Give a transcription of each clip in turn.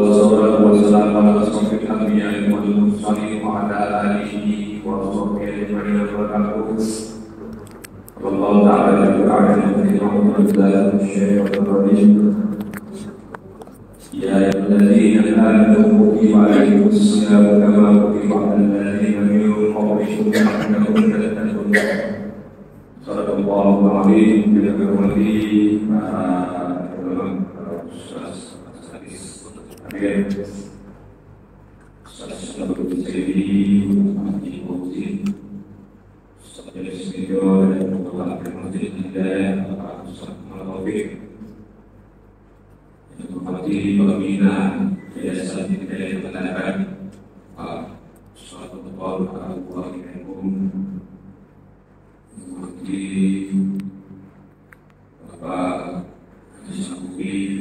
wassalatu wassalamu ala asyrofil anbiya'i wal mursalin wa ala alihi wa sahbihi ajma'in. Wallahu ta'ala ya ayyuhalladzina amanu kutiba alaykumus siyamu kama kutiba alal ladzina min qablikum la'allakum tattaqun. Sallallahu alaihi wa seperti pembina yayasan Hidayah Kebenaran suatu tahun Al-Qurankum seperti Bapak Syamsuddin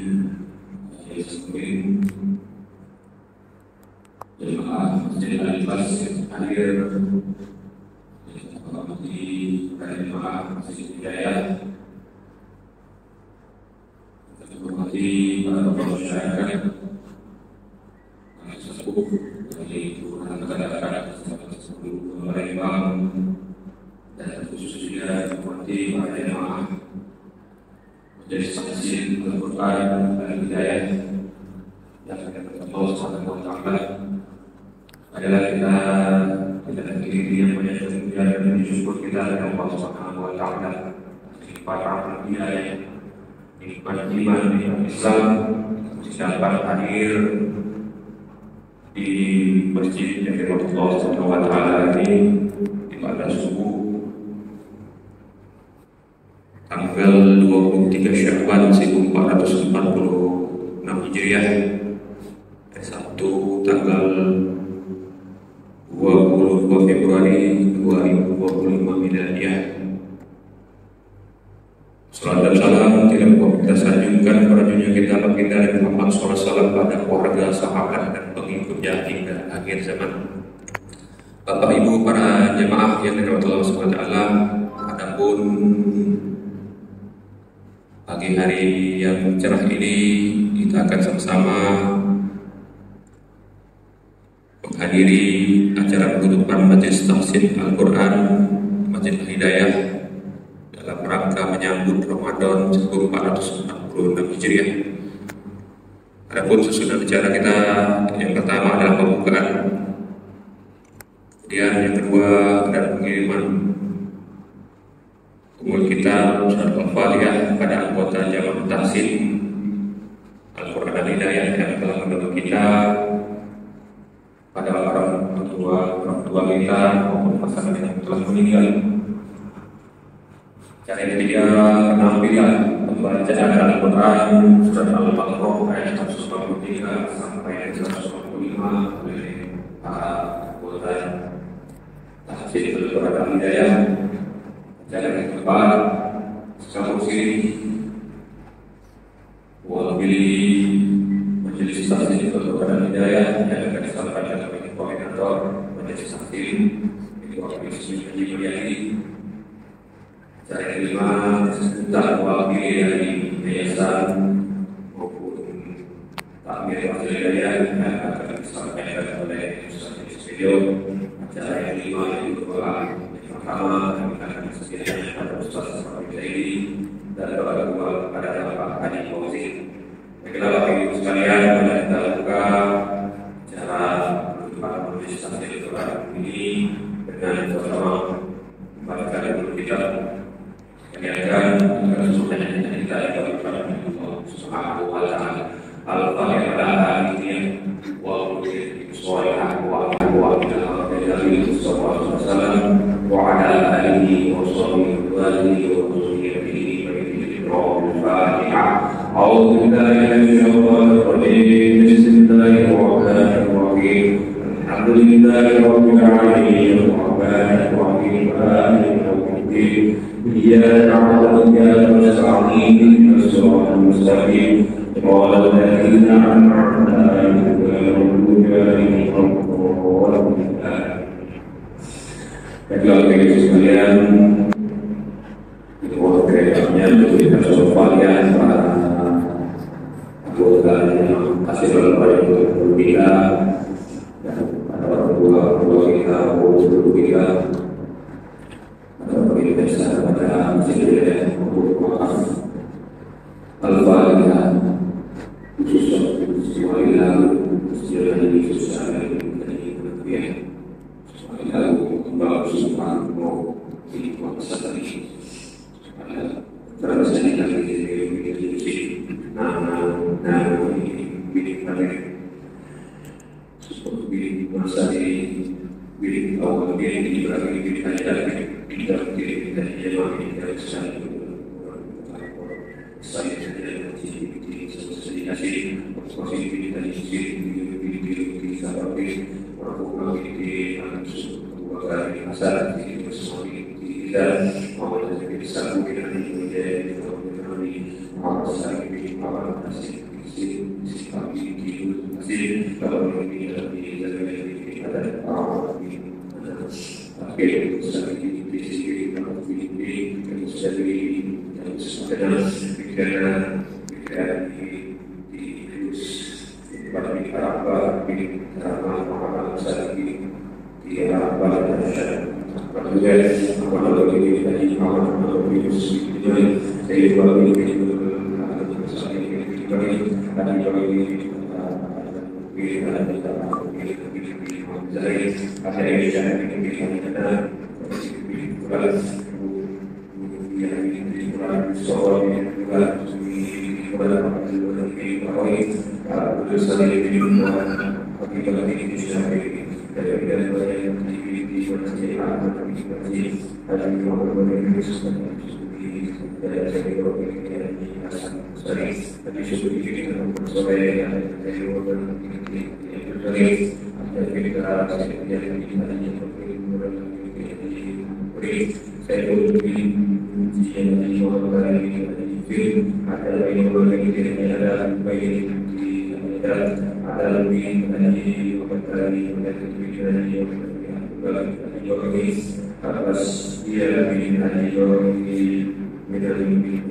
jemaah Masjid Al-Ikhlas hadir, seperti jemaah Masjid Hidayah, seperti para masyarakat sepuh dari Kelurahan Kebenaran sebelum Palembang, dan khususnya seperti para jemaah menjadi saksi Al-Quran dan Hidayah yang Allah Subhanahu wa Ta'ala adalah kita diri yang banyak dan bersyukur kita kepada Allah Subhanahu wa Ta'ala para Hidayah, nikmat iman, nikmat Islam dapat hadir di masjid yang dirahmati Allah Subhanahu wa Ta'ala ini di pada subuh tanggal 23 Syawal 1446 Hijriah, Sabtu tanggal 22 Februari 2025 Miladiah. Salam dan salam tidak lupa kita sanjungkan pada dunia kita baginda Nabi Muhammad SAW, pada keluarga, sahabat dan pengikutnya hingga akhir zaman. Bapak Ibu para jemaah yang dirahmati Allah SWT, adapun pagi hari yang cerah ini kita akan sama-sama menghadiri acara penutupan Majelis Tahsin Al-Quran Masjid Hidayah dalam rangka menyambut Ramadan 1446 Hijriah. Adapun susunan acara kita yang pertama adalah pembukaan, kemudian yang kedua adalah pengiriman umul kita surat Al-Fatihah kepada anggota Jamaah Tahsin Al-Quran dan Hidayah yang telah mendukung kita, pada orang tua kita maupun pasangan yang telah meninggal. Cara ketiga, penampilan pembacaan Al-Quran surat Al-Baqarah ayat 143 sampai 145 oleh para anggota Tahsin Al-Quran dan Hidayah. Cara yang keempat, secara sini wakili Majelis Tahsin Al-Quran dan Hidayah yang akan disampaikan oleh koordinator Majelis Tahsin ini wakil Haji Mulyadi. Cara kelima, tentang wakil dari yayasan maupun takmir Masjid Hidayah yang akan disampaikan oleh Ustaz Studio. Cara yang kelima yang kedua, yang pertama kami akan disediakan pada Ustaz Zaidi dan doa kedua kepada Bapak Haji Fauzi. Baiklah Bapak Ibu sekalian, pada kita buka acara penutupan Majelis Tahsin Al-Quran ini dengan bersama membacakan dulu kita mengingatkan kesulitan kita kepada Allah Subhanahu wa Ta'ala. Al-Fatihah wa sallallahu wa ala alihi wa sahbihi wa dhurriyyatihi Al-Fatihah. A'udzu billahi minasyaitonir rajim. Bismillahirrahmanirrahim. Alhamdulillahi rabbil alamin. Arrahmanir rahim. Maliki yaumiddin. إياك نعبد وإياك نستعين اهدنا الصراط المستقيم صراط الذين أنعمت عليهم غير المغضوب عليهم ولا الضالين. Baiklah bagi sekalian, bahwa keretanya kita soal para anggota yang hasil dari guru kita, ada orang tua kita, guru kita, ada pemirsa pada masjid dan guru wakaf Al-Fatihah khusus Bismillah Bismillah Bismillah lalu kembali subhanahu wa ta'ala terus ini seperti masa ini bilik awal bilik di belakang bilik ada kita bilik dari jemaah dari saya saja di sini kasih posisi bilik dari sini bilik di sana melakukan bilik dua kali asal di semua bilik dan mau jadi bisa mungkin menjadi awal saya bilik awal kasih kami masih kalau ini lebih ada awal tapi saya di sini kalau ini jadi dan sebenarnya pikiran di virus pada apa karena saya di apa dan juga kalau ini tadi awal virus ini saya kalau ini tadi kalau ini atas dia bin Haji medali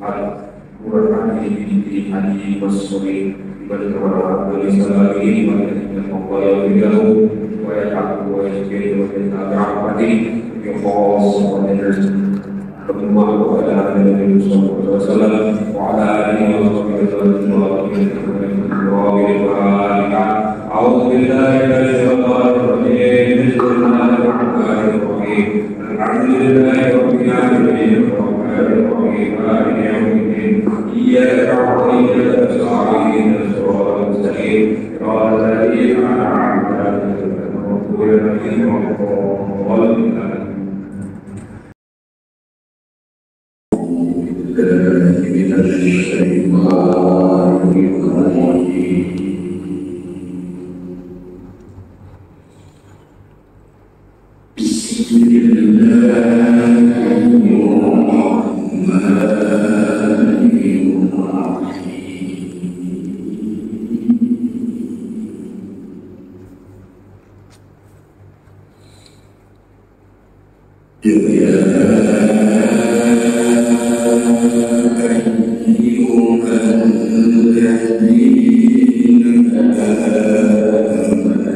Al-Qur'an di Haji Masuri pada orang Islam ini pada Allah yang wa yaqulu wa yaqulu wa ta'ala يخاص ونجد الله وعلى آله وصحبه وسلم وعلى آله وصحبه وسلم أعوذ بالله من الشيطان الرجيم بسم الله الرحمن الرحيم الحمد لله رب العالمين الرحمن الرحيم مالك يوم الدين إياك نعبد وإياك نستعين صراط المستقيم صراط الذين أنعمت عليهم غير المغضوب عليهم من الشيطان الرجيم بسم الله الرحمن الرحيم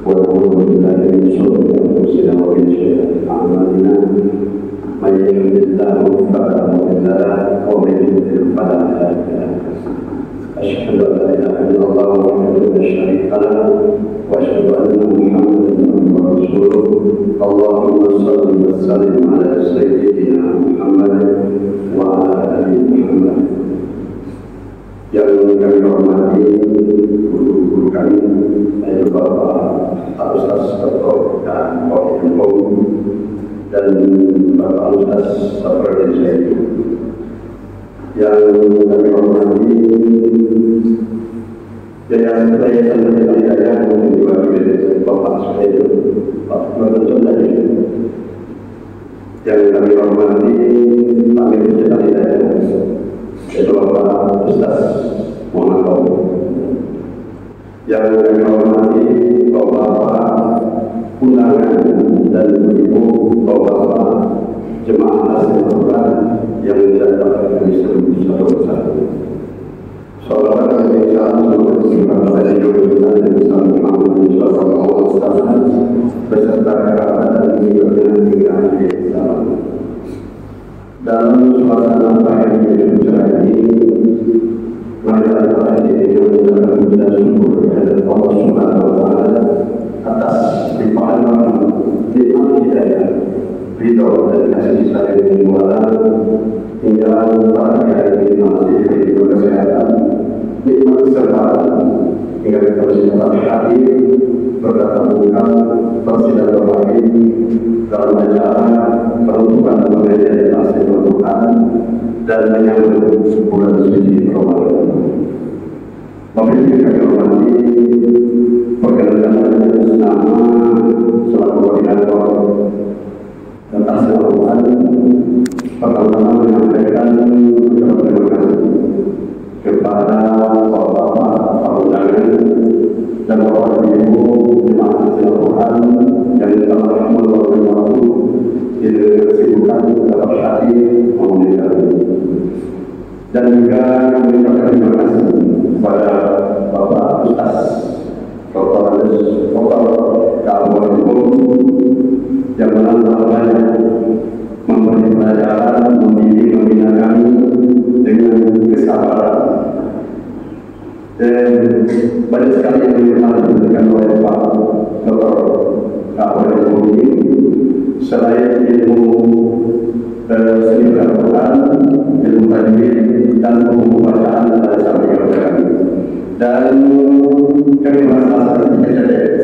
ونعوذ بالله من شرور انفسنا ومن سيئات أعمالنا من يهده الله فلا مضل له ومن يضلل فلا هادي له أشهد أن لا إله إلا الله وحده لا شريك له وأشهد أن محمدا عبده ورسوله اللهم صل وسلم على سيدنا محمد وعلى آل محمد. Yang kami hormati guru-guru kami, yaitu Bapak Ustaz Dr. dan Pak Info dan Bapak Ustaz Saparudin Syed. Yang kami hormati Yayasan Pendidikan Hidayah yang diwakili Bapak Syed, Pak Menteri tadi. Yang kami hormati Pak Menteri Hidayah, yaitu Bapak Ustaz Muhammad. Yang kami hormati Bapak undangan dan ibu Bapak jemaah Al-Quran yang datang dari seluruh satu persatu. Salawat dan salam kepada Rasulullah SAW beserta kerabat dan keluarga hingga akhir zaman. Dalam suasana bahagia yang cerah ini, mari kita mengucapkan puja syukur kepada Allah Subhanahu wa Ta'ala atas limpahan nikmat hidayah, ridho dan kasih sayang yang mulia hingga pada hari ini masih diberi kesehatan, nikmat keselamatan hingga kita masih dapat hadir bertatap muka bersilaturahim dalam acara penutupan pengajian tafsir Al-Quran dan menyambut bulan suci Ramadan. Memiliki kami hormati perkenalkan atas nama selaku koordinator tafsir Al-Quran. Pertama-tama menyampaikan ucapan terima kasih kepada bapak-bapak undangan dan bapak ibu jemaah tafsir Al-Quran yang telah meluangkan waktu di kesibukan dalam hati memuliakan, dan juga mengucapkan terima kasih kepada Bapak Ustaz Dr. yang menambah banyak memberi pelajaran, mendidik, membina kami dengan kesabaran. Dan banyak sekali yang diberikan oleh Pak Dr. ini selain ilmu seni Al-Quran, ilmu tajwid dan buku bacaan dari samping kami. Dan kami merasa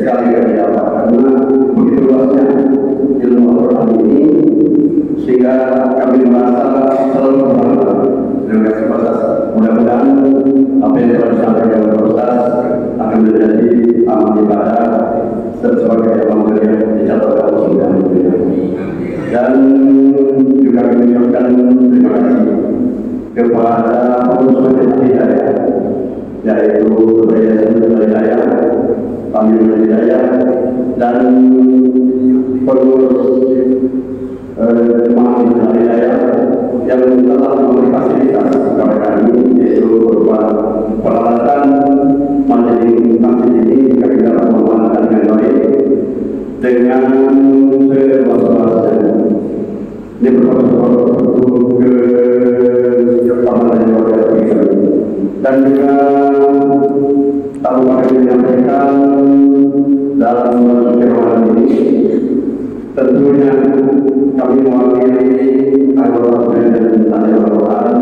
sekali kami dapat karena begitu luasnya ilmu Al-Quran ini sehingga kami merasa selalu berbangga. Terima kasih Pak Ustaz. Mudah-mudahan apa yang telah disampaikan oleh Pak Ustaz akan menjadi amal ibadah sebagai amal yang dicatat Allah Subhanahu wa Ta'ala. Dan juga kami mengucapkan terima kasih kepada pengurus Hidayah, yaitu Yayasan Hidayah, Pamjaya Hidayah, dan pengurus jemaah Hidayah yang telah memberi fasilitas kepada kami, yaitu berupa peralatan masjid ini kami dapat menggunakan dengan baik dengan seluas-luasnya. Ini merupakan keutamaan yang luar biasa. Dan juga tahu kami menyampaikan dalam Ramadan ini, tentunya kami mewakili anggota dan tafsir Al-Quran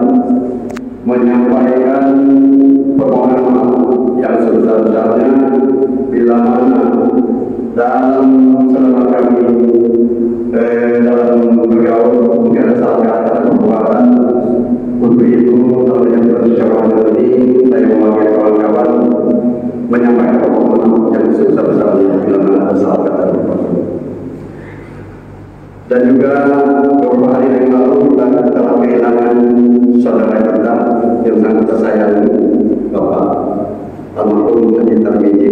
menyampaikan permohonan maaf yang sebesar-besarnya bila mana dalam selama kami dalam bergaul mungkin ada salah kata dan perbuatan. Untuk itu dalam percakapan ini saya mewakili kawan-kawan menyampaikan permohonan maaf yang sebesar-besarnya bila mana ada salah kata dan perbuatan. Dan juga beberapa hari yang lalu kita telah kehilangan saudara kita yang sangat tersayang, Bapak almarhum Haji Tarmiji.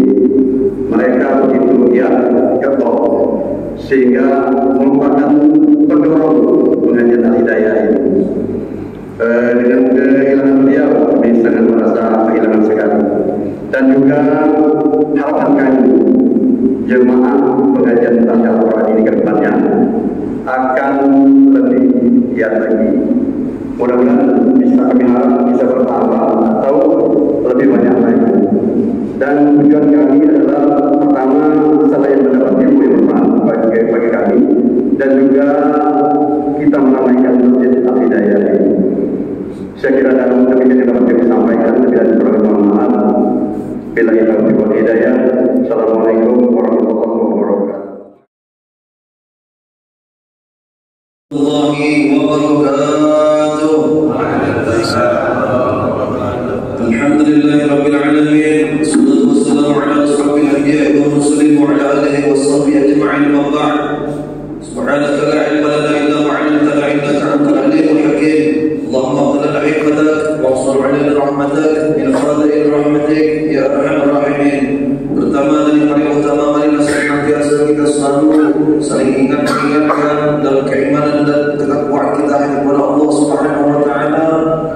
Mereka begitu ya, ketol sekian lagi. Mudah-mudahan kami harap bisa bertambah atau lebih banyak lagi. Dan tujuan kami adalah pertama, selain mendapat ilmu yang bermanfaat bagi kami, dan juga kita meramaikan Masjid Al-Hidayah ini. Saya kira dalam demikian yang dapat kami sampaikan, lebih lanjut mohon maaf. Billahi taufiq wal hidayah. Assalamualaikum warahmatullahi wabarakatuh. Alhamdulillahi rabbil alamin. Wassalatu wassalamu ala asyrafil anbiya'i wal mursalin wa ala alihi washabbihi ajma'in. Amma ba'd. Subhanaka la ilma lana illa ma 'allamtana innaka antal alimul hakim. Allahumma qul lana hikmatak wa ansur 'alaina rahmatak min khaza'in rahmatik ya arhamar rahimin. Pertama dan yang paling utama, marilah senantiasa kita selalu saling mengingatkan dalam keimanan dan ketakwaan kita kepada Allah Subhanahu wa taala,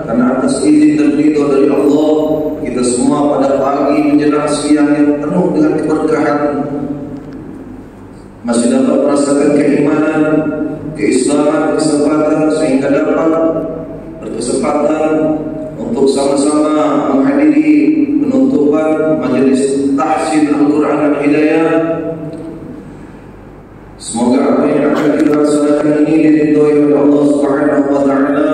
karena atas izin dan ridho dari Allah kita semua pada pagi menjelang siang yang penuh dengan keberkahan masih dapat merasakan keimanan, keislaman, kesempatan sehingga dapat berkesempatan untuk sama-sama menghadiri penutupan majelis tahsin Al-Quran dan Hidayah. Semoga apa yang akan kita laksanakan ini diridhoi oleh Allah Subhanahu wa taala.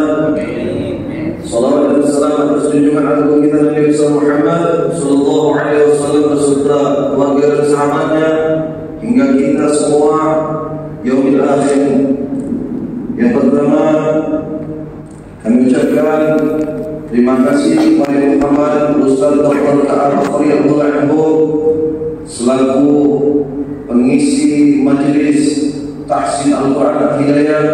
Salawat dan salam atas junjungan agung kita Nabi Muhammad sallallahu alaihi wasallam beserta keluarga dan sahabatnya hingga kita semua yaumil akhir. Yang pertama, kami ucapkan terima kasih kepada Muhammad Ustaz Dr. Al-Bukhari Abdullah Anhu selaku pengisi majelis tahsin Al-Quran dan Hidayah,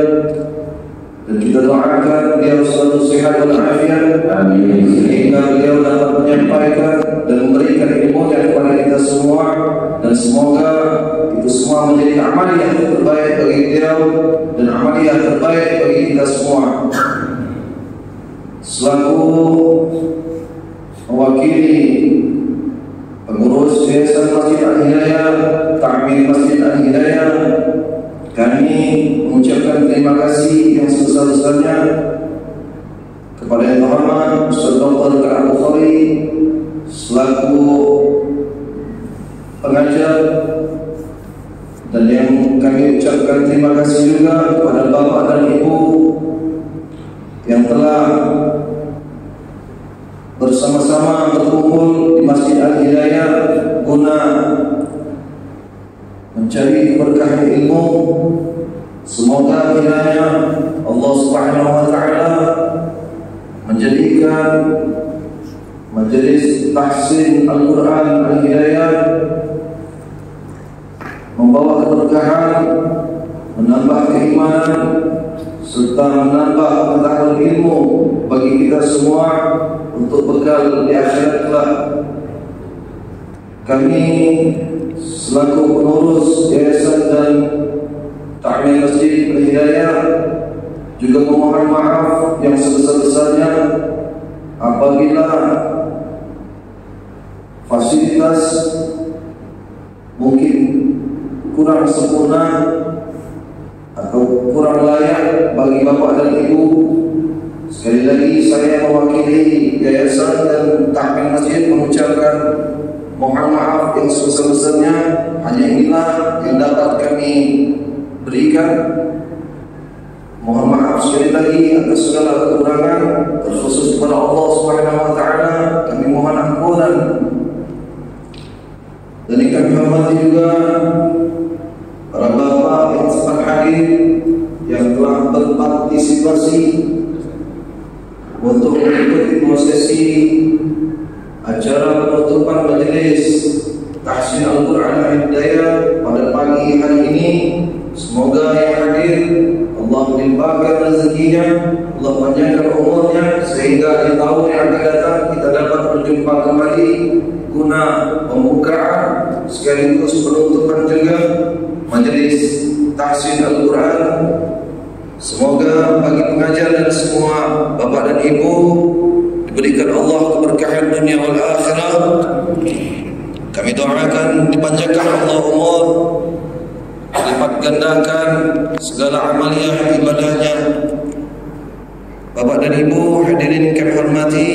dan kita doakan dia selalu sehat dan afiat, amin, sehingga beliau dapat menyampaikan dan memberikan ilmu kepada kita semua, dan semoga itu semua menjadi amaliyah terbaik bagi beliau dan amaliyah terbaik bagi kita semua. Selaku mewakili pengurus Yayasan Masjid Al-Hidayah, Ta'mir Masjid Al-Hidayah, kami mengucapkan terima kasih yang sebesar-besarnya kepada Yang Terhormat Ustaz Dr. Al-Bukhari selaku pengajar, dan yang kami ucapkan terima kasih juga kepada Bapak dan Ibu yang telah bersama-sama berkumpul di Masjid Al-Hidayah guna mencari keberkahan ilmu. Semoga kiranya Allah Subhanahu wa taala menjadikan majelis tahsin Al-Quran Al-Hidayah membawa keberkahan, menambah keimanan, serta menambah pengetahuan ilmu bagi kita semua untuk bekal di akhirat kelak. Kami selaku pengurus Yayasan dan Ta'mir Masjid Al-Hidayah juga memohon maaf yang sebesar-besarnya apabila fasilitas mungkin kurang sempurna atau kurang layak bagi Bapak dan Ibu. Sekali lagi saya mewakili Yayasan dan Ta'mir Masjid mengucapkan mohon maaf yang sebesar-besarnya. Hanya inilah yang dapat kami berikan. Mohon maaf sekali lagi atas segala kekurangan, terkhusus kepada Allah Subhanahu wa taala kami mohon ampunan. Dan kami hormati juga para bapak yang sempat hadir, yang telah berpartisipasi untuk mengikuti prosesi acara penutupan majelis tahsin Al-Quran Al-Hidayah pada pagi hari ini. Semoga yang hadir Allah melimpahkan rezekinya, Allah panjangkan umurnya, sehingga di tahun yang akan datang kita dapat berjumpa kembali guna pembukaan sekaligus penutupan juga majelis tahsin Al-Quran. Semoga bagi pengajar dan semua bapak dan ibu diberikan Allah keberkahan dunia wal akhirah. Kami doakan dipanjangkan Allah umur, dilipat gandakan segala amaliyah ibadahnya, dan Ibu, hadirin kami hormati,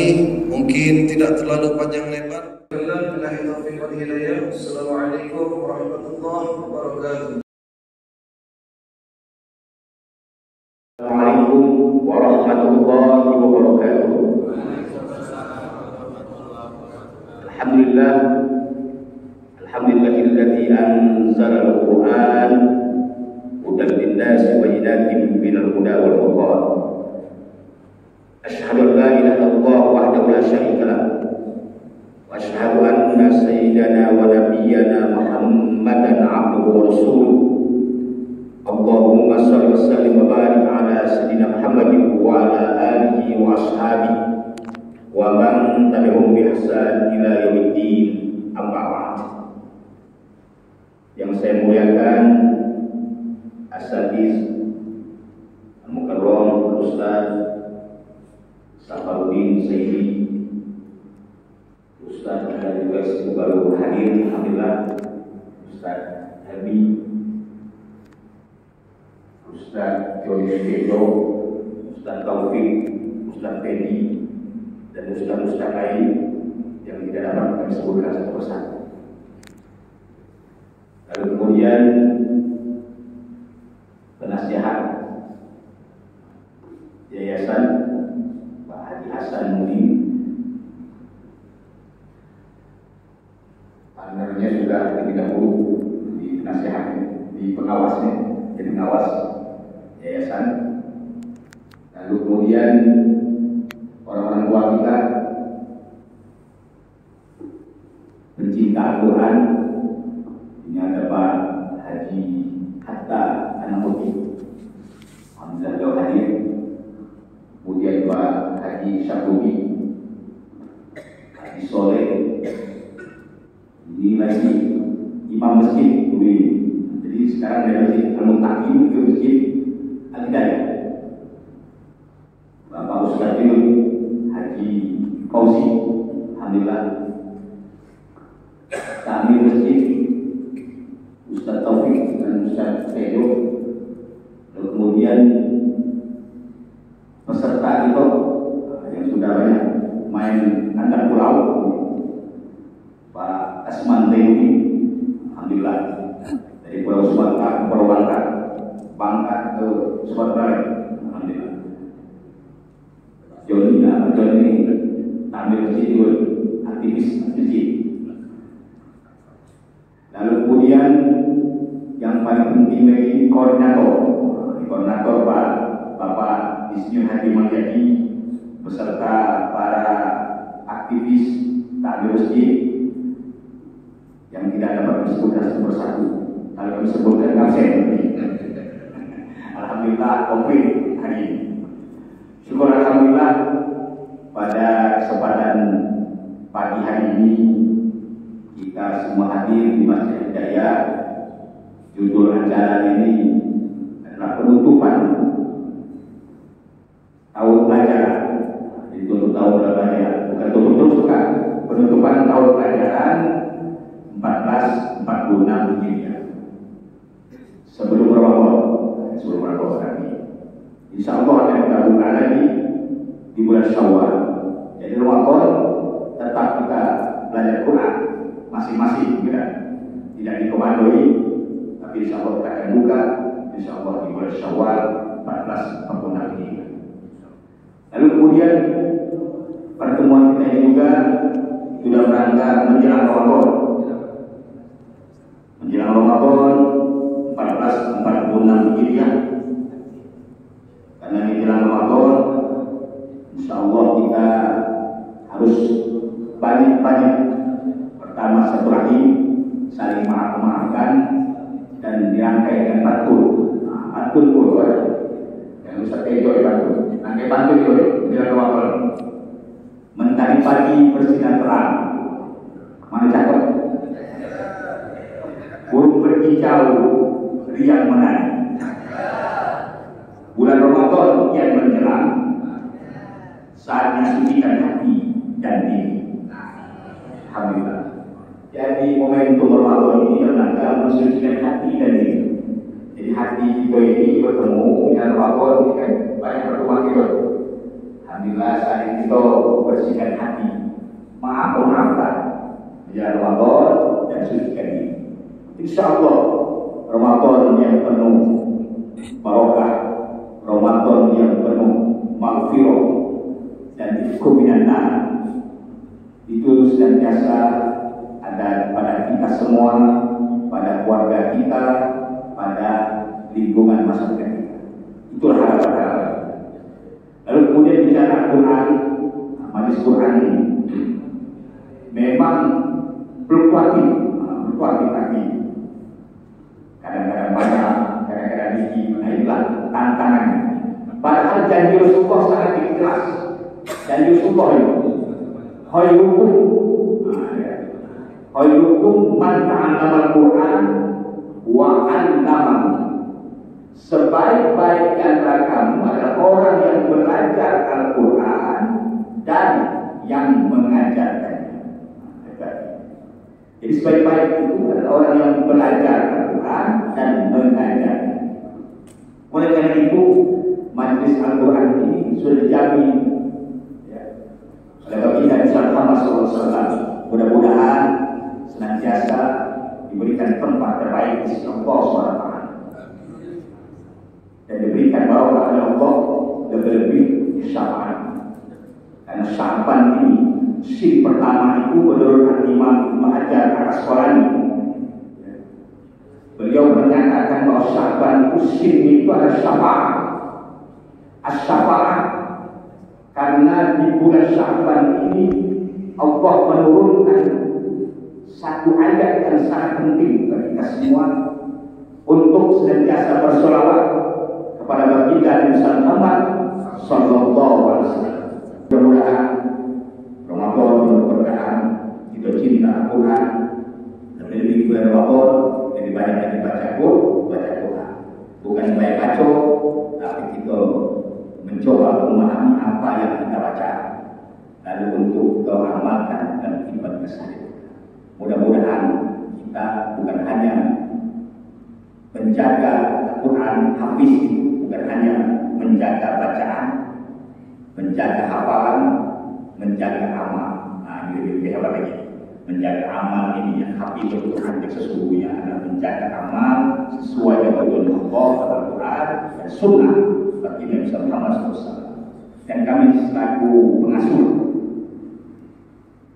mungkin tidak terlalu panjang lebar. Assalamualaikum warahmatullahi wabarakatuh. Assalamualaikum warahmatullahi wabarakatuh. Alhamdulillah, alhamdulillahilladzi anzala al-Qur'an hudan lin-nasi wa hidayatan minal huda wal furqan. Asyhadu an la ilaha illallah wahdahu la syarika lah. Wa asyhadu anna sayyidana wa nabiyyana Muhammadan abduhu wa rasuluh. Allahumma shalli wa sallim wa barik ala sayyidina Muhammadin wa ala alihi wa ashabihi wa man tabi'ahum bi ihsan ila yaumiddin. Amma ba'd. Yang saya muliakan Asatiz Al-Mukarram Ustaz Safaruddin Sayyidi, Ustaz dan juga baru hadir, alhamdulillah, Ustaz Habib, Ustaz Joni Edo, Ustaz Taufik, Ustaz Teddy, dan Ustaz lain yang tidak dapat kami sebutkan satu persatu. Lalu kemudian penasihat Yayasan Pak Haji Hasan Mudi, partnernya sudah lebih dahulu di penasihat, di pengawasnya, jadi pengawas yayasan. Lalu kemudian orang-orang tua kita, pencinta Al-Quran, ini ada Pak Haji Hatta Anak Putih, alhamdulillah beliau hadir. Kemudian Pak Haji Syafubi, Haji Soleh, ini lagi imam masjid dulu ini. Jadi sekarang dari masjid Al-Muntaqim ke masjid Al-Hidayah. Bapak Ustaz Haji Fauzi, alhamdulillah. Kami masjid Ustaz Taufik dan Ustaz Tejo. Kemudian peserta itu yang sudah banyak main antar pulau, Pak Asman Tewi, alhamdulillah, dari Pulau Sumatera ke Pulau Bangka ke Sumatera, alhamdulillah. Joni tampil masjid itu aktivis masjid. Lalu kemudian yang paling penting lagi koordinator Pak Bapak Isnyur Hadi Maryadi beserta para aktivis tampil masjid yang tidak dapat disebutkan satu persatu. Kalau disebutkan absen. Alhamdulillah komplit hari ini. Syukur alhamdulillah pada kesempatan pagi hari ini kita semua hadir di Masjid Hidayah. Judul acara ini adalah penutupan tahun pelajaran. Ditutup tahun pelajaran, bukan tutup terus, bukan. Penutupan tahun pelajaran 1446 Hijriah. Sebelum Ramadan lagi. Insya Allah akan kita buka lagi di bulan Syawal. Jadi Ramadan tetap kita belajar Quran masing-masing, tidak dikomandoi, tapi insya Allah kita akan buka insya Allah di bulan Syawal 1446 ini. Lalu kemudian pertemuan kita ini juga sudah berangka menjelang Ramadan. Menjelang Ramadan 1446 Hijriah. Karena menjelang Ramadan, insya Allah kita harus banyak-banyak. Pertama silaturahim, saling maafkan, dan dirangkai dengan pantun. Pantun pun yang Ustaz Tejo pantun. Rangkai pantun itu menjelang Ramadan. Mentari pagi bersinar terang. Mana cakep? Burung berkicau, riang menari. Bulan Ramadan yang menjelang, saatnya sucikan hati dan diri. Alhamdulillah. Jadi momentum Ramadan ini adalah mensucikan hati dan diri. Jadi hati kita ini bertemu dengan Ramadan ini kan banyak pertemuan kita. Alhamdulillah saat itu bersihkan hati, maafkan menjelang Ramadan dan sucikan diri. InsyaAllah Ramadan yang penuh barokah, Ramadan yang penuh maghfirah dan keminangan itu senantiasa ada pada kita semua, pada keluarga kita, pada lingkungan masyarakat kita. Itulah harapan. Lalu kemudian bicara Quran, majelis Quran ini memang fluktuatif lagi. Kadang-kadang banyak, kadang-kadang dikit. Nah itulah tantangannya. Padahal janji Rasulullah sangat ikhlas. Janji Rasulullah itu khairukum man ta'allama al-Quran wa 'allamahu. Sebaik-baik di antara kamu adalah orang yang belajar Al-Quran dan yang mengajarkannya. Jadi sebaik-baik itu adalah orang yang belajar Al-Quran dan mengajarkannya. Oleh karena itu, majlis Al-Quran ini sudah dijamin oleh baginda Muhammad SAW. Mudah-mudahan senantiasa diberikan tempat terbaik di sisi Allah SWT dan diberikan barokah oleh Allah lebih-lebih syafaat. Karena syafaat ini sin pertama itu menurut Imam Ibnu Hajar Al-Asqalani, beliau menyatakan bahwa syafaat itu sin itu adalah syafaat. As-syafaat karena di bulan Sya'ban ini Allah menurunkan satu ayat yang sangat penting bagi kita semua untuk senantiasa bersolawat kepada baginda Muhammad sallallahu alaihi wasallam. Mudah-mudahan Ramadan berberkah, kita cinta Al-Quran, lebih bulan Ramadan lebih banyak lagi baca Quran. Bukan banyak baca, tapi kita mencoba memahami apa yang kita baca, lalu untuk kita amalkan dalam kehidupan kita sehari-hari. Mudah-mudahan kita bukan hanya menjaga Al-Quran hafiz, bukan hanya menjaga bacaan, menjaga hafalan, menjaga amal. Nah, ini lebih hebat lagi. Menjaga amal ini yang hafiz Al-Quran yang sesungguhnya adalah menjaga amal sesuai dengan tuntunan Allah, Al-Quran dan Sunnah bagi Nabi Muhammad SAW. Dan kami selaku pengasuh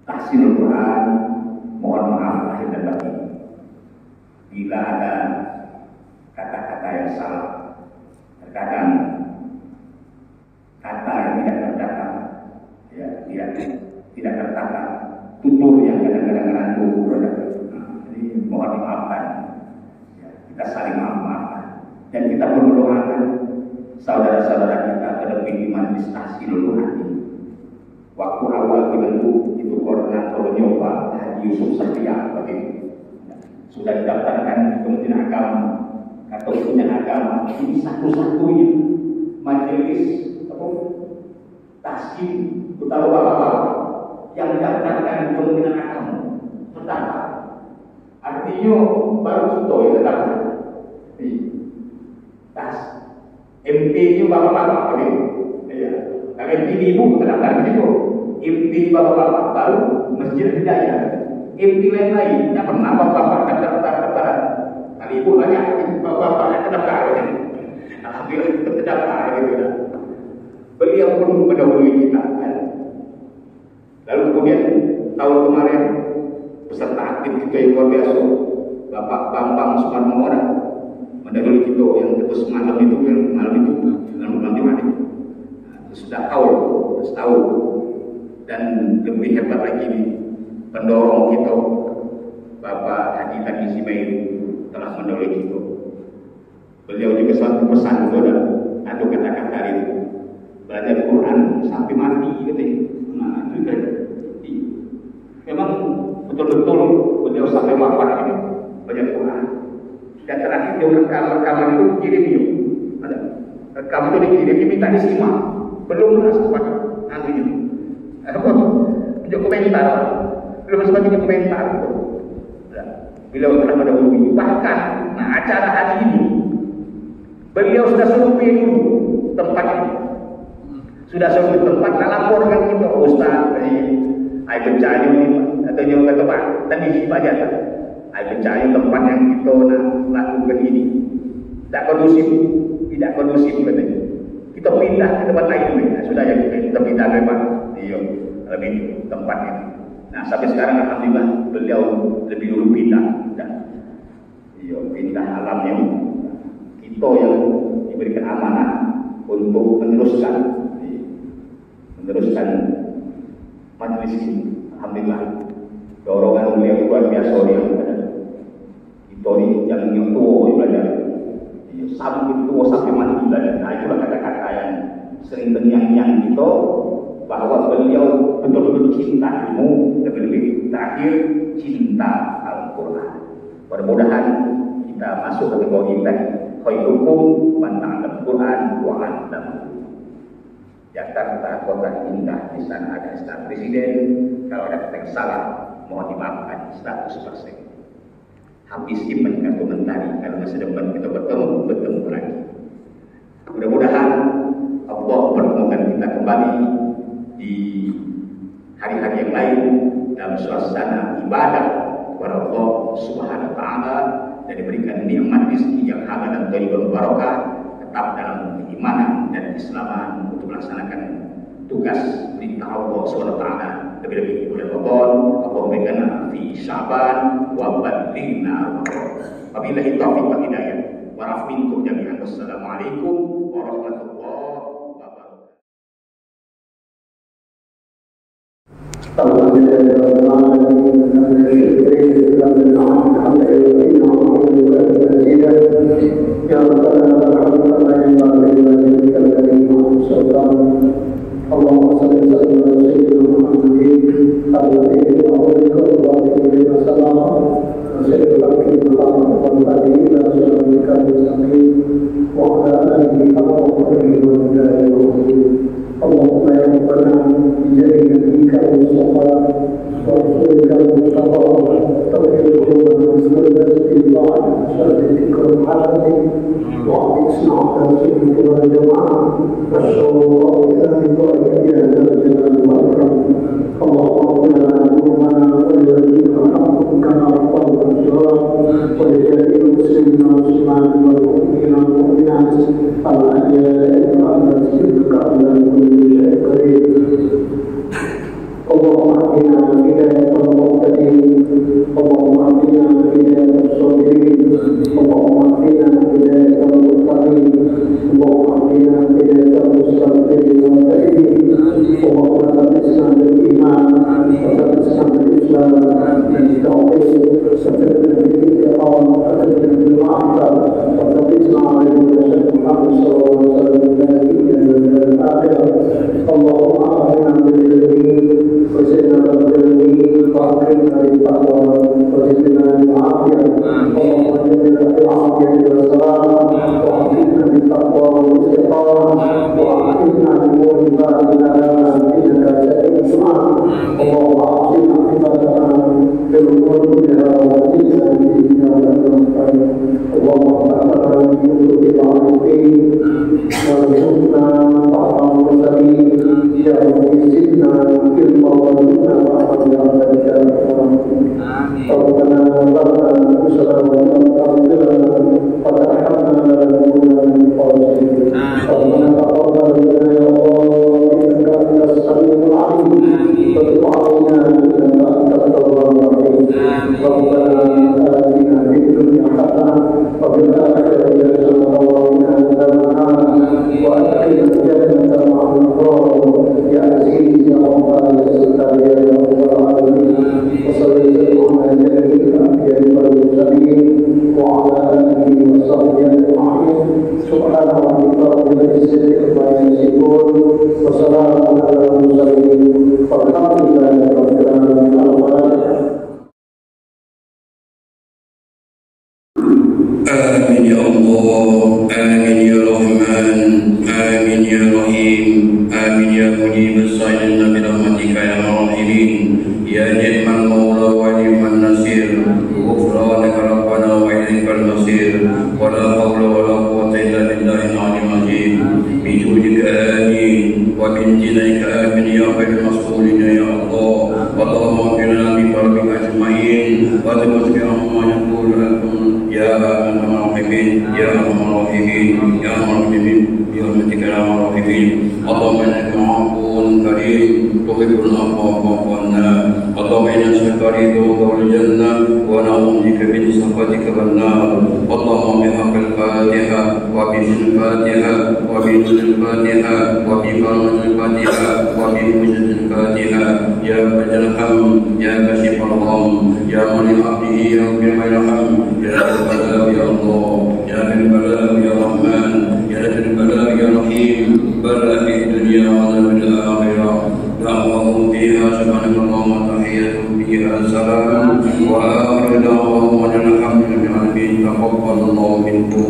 tahsin Al-Quran, mohon maaf lahir dan batin bila ada kata-kata yang salah, terkadang kata yang tidak tertata, ya, tidak tertata, tutur yang kadang-kadang ngerantu. Jadi mohon dimaafkan, ya, kita saling maaf-maafkan dan kita perlu doakan saudara-saudara kita terlebih di majlis tahsinul Quran ini. Waktu awal dibentuk itu koordinator nyoba Haji Yusuf Satria begitu. Sudah didaftarkan di Kementerian Agama atau Kementerian Agama. Ini satu-satunya majelis tahsin utama bapak-bapak yang didaftarkan di Kementerian Agama. Pertama, artinya baru kita yang terdaftar. MP-nya bapak-bapak begitu. Ya. Kalau MP ibu terdaftar begitu. MP bapak-bapak baru Masjid Hidayah. MP lain-lain tidak pernah bapak-bapak terdaftar. Kali ibu banyak bapak-bapak yang terdaftar. Alhamdulillah kita terdaftar begitu. Beliau pun mendahului kita. Lalu kemudian tahun kemarin peserta aktif kita yang luar biasa, Bapak Bambang Sumarmora mendahului kita yang terus malam itu sudah tahu dan lebih hebat lagi nih pendorong kita Bapak Haji Tani Simail telah mendahului kita. Beliau juga satu pesan kepada atau kata-kata itu belajar Quran sampai mati katanya. Nah itu kan memang betul-betul beliau sampai wafat ini belajar Quran. Dan terakhir dia rekaman itu dikirim dia. Rekaman itu dikirim, dia minta disimak. Belum sempat nantinya. Dia komentar. Belum sempat dia komentar. Beliau telah mendahului. Bahkan, nah acara hari ini beliau sudah survei dulu tempat ini. Sudah suatu tempat nak laporkan kita, Ustaz, ai bencana ni atau yang kata tempat tadi siapa aja. Ai bencana tempat yang kita nak lakukan ini tak kondusif katanya. Kita pindah ke tempat lain. Sudah ya kita pindah memang. Iya, lebih tempat ini. Nah, sampai sekarang alhamdulillah beliau lebih dulu pindah. Iya, pindah alamnya. Kita yang diberikan amanah untuk meneruskan majelis ini. Alhamdulillah dorongan beliau luar biasa dia. Kita ni yang tua belajar. Sampai tua sampai mati belajar. Nah, itulah kata-kata yang sering terngiang-ngiang kita bahwa beliau betul-betul cinta ilmu, lebih-lebih terakhir cinta Al-Quran. Mudah-mudahan kita masuk kategori tadi. Khairukum man ta'allama Al-Quran wa 'allamahu. Jakarta kota indah, di sana ada staf presiden. Kalau ada kata yang salah, mohon dimaafkan 100%. Habis iman komentari kalau masa depan kita bertemu lagi. Mudah-mudahan Allah pertemukan kita kembali di hari-hari yang lain dalam suasana ibadah kepada Allah Subhanahu wa taala dan diberikan nikmat rezeki yang halal dan thayyibah barakah, tetap dalam keimanan dan keislaman untuk melaksanakan tugas perintah Allah Subhanahu wa taala, lebih-lebih bulan Ramadan. Allah berikan fi Sya'ban wa ballighna Ramadan. Wabillahi taufiq wal hidayah. Wa rahminkum jami'an. Wassalamualaikum warahmatullahi wabarakatuh. اللهم صل وسلم على سيدنا محمد الذي أمرك وبارك بما سلام وسيد الحق المقام والهدي إلى صراطك المستقيم وعلى آله حق قدره ومقداره اللهم يا ربنا بجاه نبيك المصطفى ورسولك المصطفى توفيق قلوبنا من كل استطاعة شر ذكر الحالة وأعطنا على سنة والجماعة والشروط ذلك والكبير الجلال والإكرام اللهم اغفر لنا ولولينا وارحمهم كما ربنا صغارا ولجميع المسلمين والمسلمات والمؤمنين والمؤمنات الأحياء والأموات إنك على كل شيء قدير اللهم اهدنا هداية المهتدين اللهم اهدنا هداية الصابرين اللهم اهدنا هداية المتقين اللهم اهدنا هداية المستغفرين والتائبين اللهم ثبتنا بالإيمان وثبتنا بالإسلام بالتوحيد وثبتنا بالاستقامة وثبتنا بالمعرفة وثبتنا على المرشد محمد صلى الله عليه وسلم إلى الآخرة اللهم اهدنا بالعلم وزدنا بالعلم وأكرمنا بالتقوى وزدنا بالعافية اللهم زدنا بالعافية والسلام وأكرمنا بالتقوى والاستقامة وأعطنا بنور بابنا إنك سميع الدعاء اللهم أعطنا عبادنا بالأمور كلها وأتينا بإذنك والأكرم اللهم اغفر لنا من كل العالمين وارزقنا طاعة المرسلين يا رب زدنا علما وارزقنا وأحفظ برحمتك يا أكرم ربنا ظلمنا أنفسنا وإن لم تغفر لنا وترحمنا لنكونن من الخاسرين ربنا تقبل منا يا الله إنك أنت السميع العليم وتب علينا إنك أنت التواب الرحيم ربنا آتنا في الدنيا حسنة وفي الآخرة حسنة وقنا عذاب النار وأدخلنا الجنة مع الأبرار يا عزيز يا غفار يا ستار يا رب العالمين وصل وسلم على جميع الأنبياء والمرسلين وعلى آله وصحبه أجمعين سبحان ربك رب العزة عما يصفون وسلام على المرسلين والحمد لله رب العالمين. آمين يا الله، آمين يا رحمن، آمين يا رحيم، آمين يا مجيب السائلين برحمتك يا راحمين، يا نعم المولى ونعم النصير، غفرانك ربنا وإليك المصير، ولا حول ولا قوة إلا بالله العلي العظيم، بجودك آمين. ومن دينك آمين يا خير المسؤولين يا الله. اللهم اغفر لنا بفضلك أجمعين وتمت بهم ما يقول لكم يا أرحم الراحمين يا أرحم الراحمين يا أرحم الراحمين برحمتك يا أرحم الراحمين. اللهم إنك عفو كريم تحب العفو فاعف عنا. اللهم إنا نسألك رضاك والجنة ونعوذ بك من سخطك والنار. اللهم بحق الفاتحة وباسم الفاتحة وبنور الفاتحة وبكرامة الفاتحة وبموجة الفاتحة يا ذا الحمد يا كاشف الغم يا من لعبده يغفر ويرحم يا ذا البلاء يا الله يا ذا البلاء يا رحمن يا ذا البلاء يا رحيم. بلغ في الدنيا وعذاب الآخرة دعواهم فيها سبحانك اللهم وتحياتهم فيها سلام وآخر دعواهم أن الحمد لله رب العالمين. تقبل الله منكم.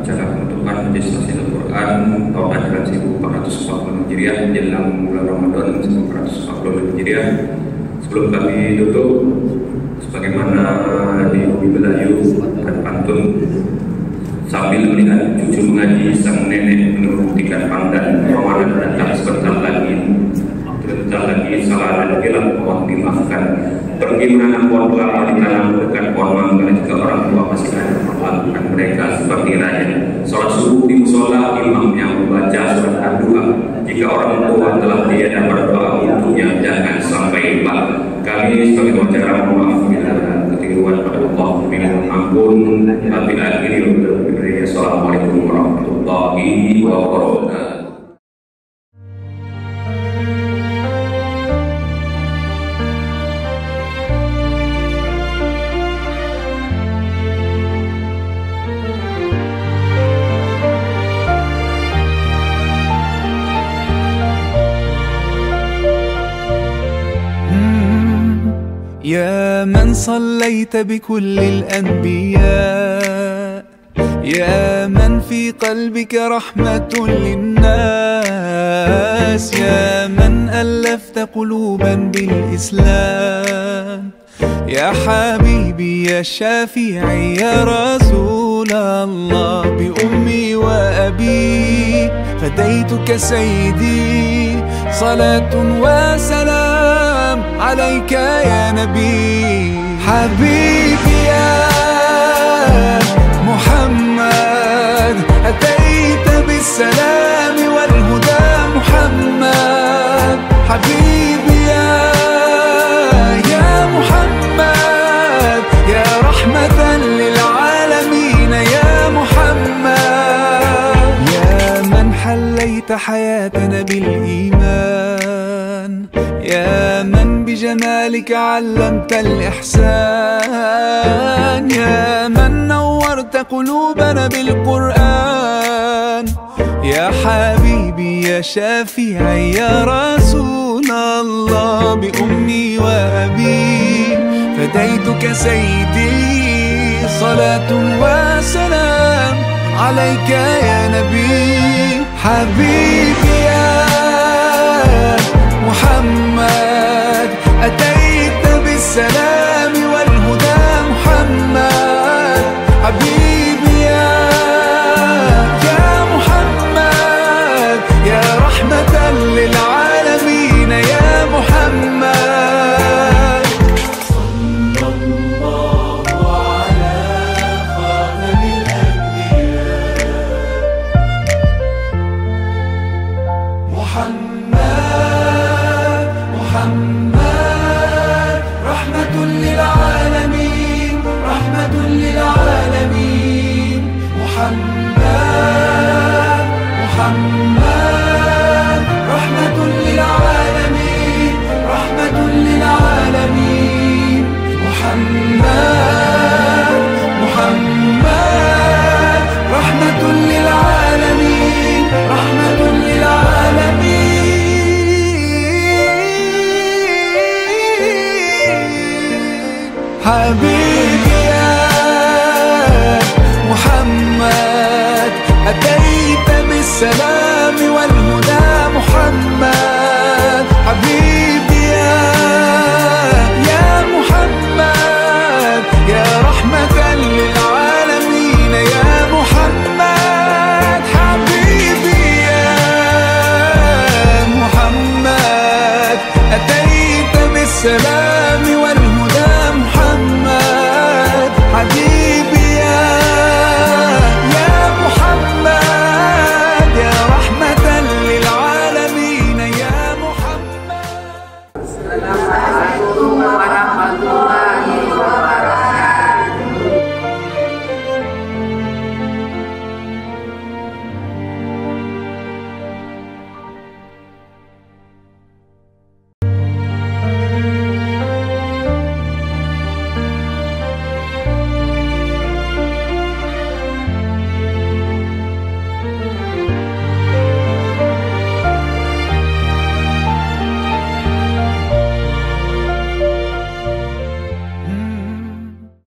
Cara penutupan legislasi Al-Quran tahun ajaran 1440 Hijriah jelang bulan Ramadan 1440 Hijriah. Sebelum kami tutup, sebagaimana di Bumi Belayu dan pantun, sambil melihat cucu mengaji sang nenek menurut tiga pandan, Ramadan datang sebentar lagi salah dan hilang pohon dimaafkan. Pergi menanam pohon kelapa di tanah dekat pohon mangga jika orang tua masih ada melakukan mereka seperti raja. Sholat subuh di musola, imam yang membaca surat doa. Jika orang tua telah tiada berdoa untuknya, jangan sampai lupa. Kami sebagai wawancara mohon maaf bila ada kekeliruan pada Allah. Minal ampun. Bila akhiri Assalamualaikum warahmatullahi wabarakatuh. يا من صليت بكل الأنبياء يا من في قلبك رحمة للناس يا من ألفت قلوبا بالإسلام يا حبيبي يا شافعي يا رسول الله بأمي وأبي فديتك سيدي صلاة وسلام عليك يا نبي حبيبي يا محمد أتيت بالسلام والهدى محمد حبيبي يا محمد يا رحمة للعالمين يا محمد يا من حليت حياتنا بالإيمان يا من بجمالك علمت الإحسان يا من نورت قلوبنا بالقرآن يا حبيبي يا شافعي يا رسول الله بأمي وأبي فديتك سيدي صلاة وسلام عليك يا نبي حبيبي يا محمد أتيت بالسلام